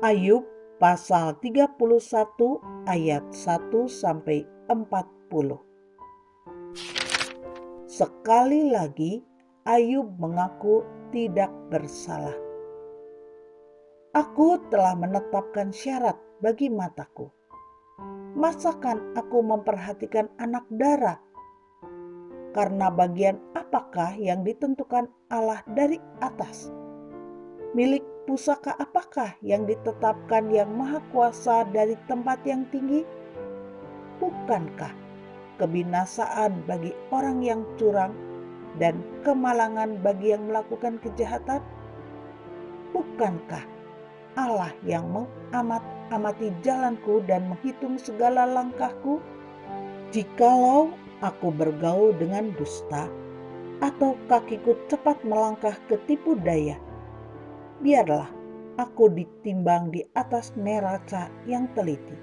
Ayub pasal 31 ayat 1-40. Sekali lagi Ayub mengaku tidak bersalah. Aku telah menetapkan syarat bagi mataku. Masakan aku memperhatikan anak dara? Karena bagian apakah yang ditentukan Allah dari atas? Milik pusaka apakah yang ditetapkan Yang Maha Kuasa dari tempat yang tinggi? Bukankah kebinasaan bagi orang yang curang dan kemalangan bagi yang melakukan kejahatan? Bukankah Allah yang mengamat-amati jalanku dan menghitung segala langkahku? Jikalau aku bergaul dengan dusta, atau kakiku cepat melangkah ke tipu daya, biarlah aku ditimbang di atas neraca yang teliti.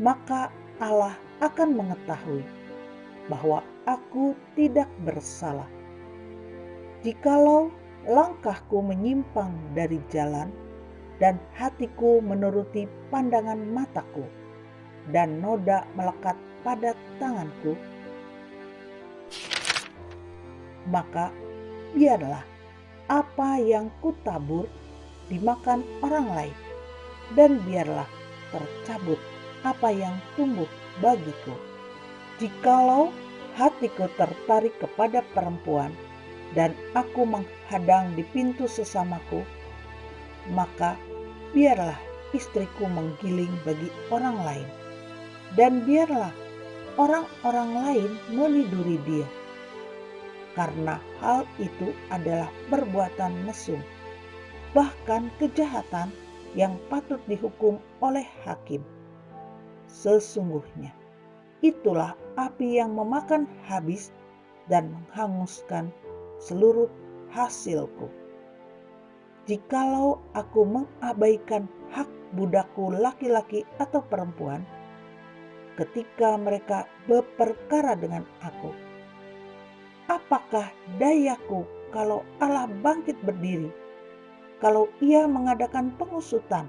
Maka Allah akan mengetahui bahwa aku tidak bersalah. Jikalau langkahku menyimpang dari jalan, dan hatiku menuruti pandangan mataku, dan noda melekat pada tanganku, maka biarlah apa yang kutabur dimakan orang lain, dan biarlah tercabut apa yang tumbuh bagiku. Jikalau hatiku tertarik kepada perempuan, dan aku menghadang di pintu sesamaku, maka biarlah istriku menggiling bagi orang lain, dan biarlah orang-orang lain meniduri dia. Karena hal itu adalah perbuatan mesum, bahkan kejahatan yang patut dihukum oleh hakim. Sesungguhnya itulah api yang memakan habis dan menghanguskan seluruh hasilku. Jikalau aku mengabaikan hak budakku laki-laki atau perempuan, ketika mereka berperkara dengan aku, apakah dayaku kalau Allah bangkit berdiri? Kalau ia mengadakan pengusutan,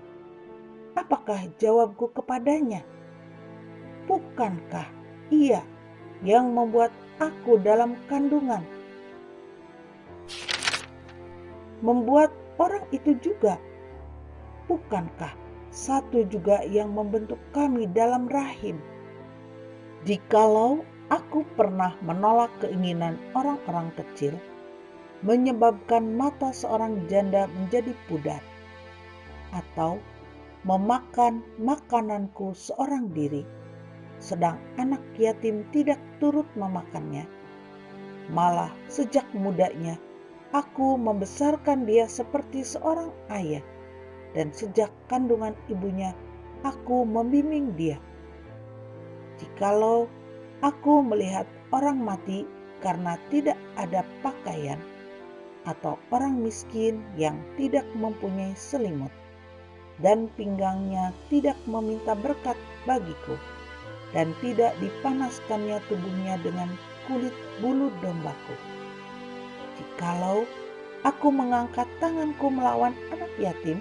apakah jawabku kepadanya? Bukankah ia yang membuat aku dalam kandungan? Membuat orang itu juga, bukankah satu juga yang membentuk kami dalam rahim? Jikalau aku pernah menolak keinginan orang-orang kecil, menyebabkan mata seorang janda menjadi pudar, atau memakan makananku seorang diri, sedang anak yatim tidak turut memakannya, malah sejak mudanya aku membesarkan dia seperti seorang ayah, dan sejak kandungan ibunya aku membimbing dia. Jikalau aku melihat orang mati karena tidak ada pakaian, atau orang miskin yang tidak mempunyai selimut, dan pinggangnya tidak meminta berkat bagiku, dan tidak dipanaskannya tubuhnya dengan kulit bulu dombaku. Jikalau aku mengangkat tanganku melawan anak yatim,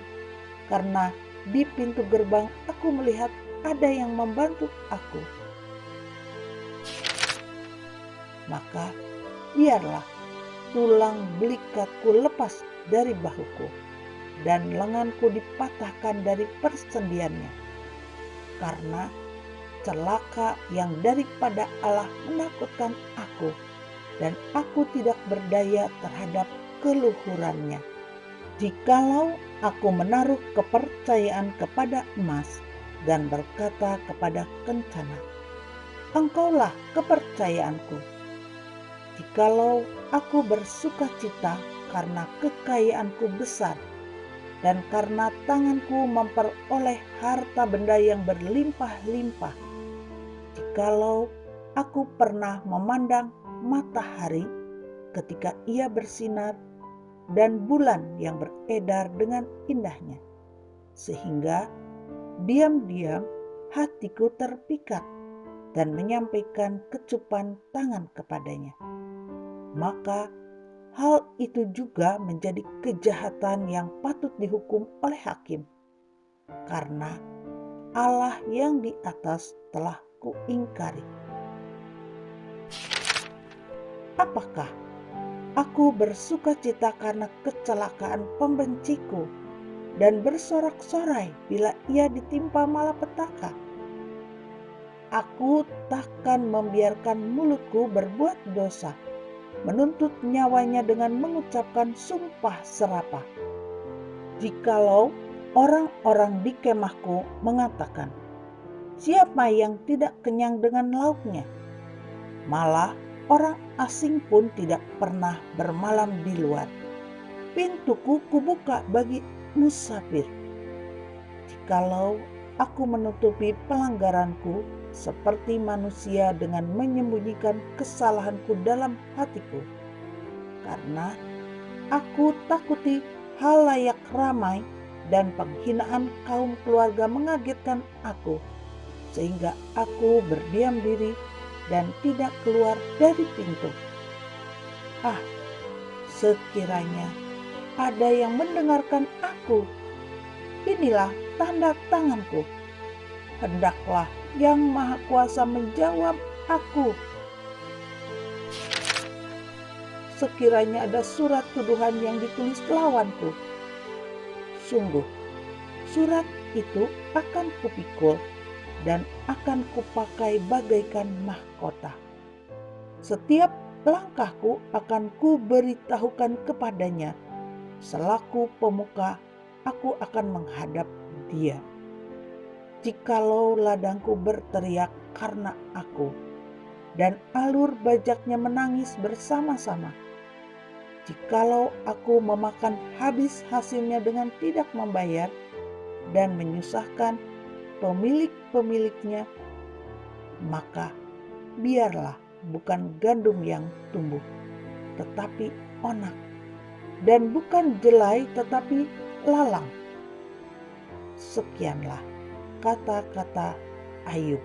karena di pintu gerbang aku melihat ada yang membantu aku, maka biarlah tulang belikatku lepas dari bahuku, dan lenganku dipatahkan dari persendiannya, karena celaka yang daripada Allah menakutkan aku, dan aku tidak berdaya terhadap keluhurannya. Jikalau aku menaruh kepercayaan kepada emas dan berkata kepada kencana, Engkaulah kepercayaanku. Jikalau aku bersukacita karena kekayaanku besar, dan karena tanganku memperoleh harta benda yang berlimpah-limpah, jikalau aku pernah memandang matahari ketika ia bersinar, dan bulan yang beredar dengan indahnya, sehingga diam-diam hatiku terpikat dan menyampaikan kecupan tangan kepadanya, maka hal itu juga menjadi kejahatan yang patut dihukum oleh hakim. karena Allah yang di atas telah kuingkari. Apakah aku bersukacita karena kecelakaan pembenciku dan bersorak-sorai bila ia ditimpa malapetaka? Aku takkan membiarkan mulutku berbuat dosa, menuntut nyawanya dengan mengucapkan sumpah serapah. Jikalau orang-orang di kemahku mengatakan, siapa yang tidak kenyang dengan lauknya? Malah orang asing pun tidak pernah bermalam di luar. Pintuku kubuka bagi musafir. Jikalau aku menutupi pelanggaranku seperti manusia dengan menyembunyikan kesalahanku dalam hatiku, karena aku takuti halayak ramai dan penghinaan kaum keluarga mengagetkan aku, sehingga aku berdiam diri dan tidak keluar dari pintu. Sekiranya ada yang mendengarkan aku, inilah tanda tanganku. Hendaklah Yang Maha Kuasa menjawab aku. Sekiranya ada surat tuduhan yang ditulis lawanku, sungguh surat itu akan kupikul dan akan kupakai bagaikan mahkota. Setiap langkahku akan kuberitahukan kepadanya. Selaku pemuka, aku akan menghadap dia. Jikalau ladangku berteriak karena aku, dan alur bajaknya menangis bersama-sama, jikalau aku memakan habis hasilnya dengan tidak membayar dan menyusahkan pemilik-pemiliknya, maka biarlah bukan gandum yang tumbuh, tetapi onak, dan bukan jelai tetapi lalang. Sekianlah kata-kata Ayub.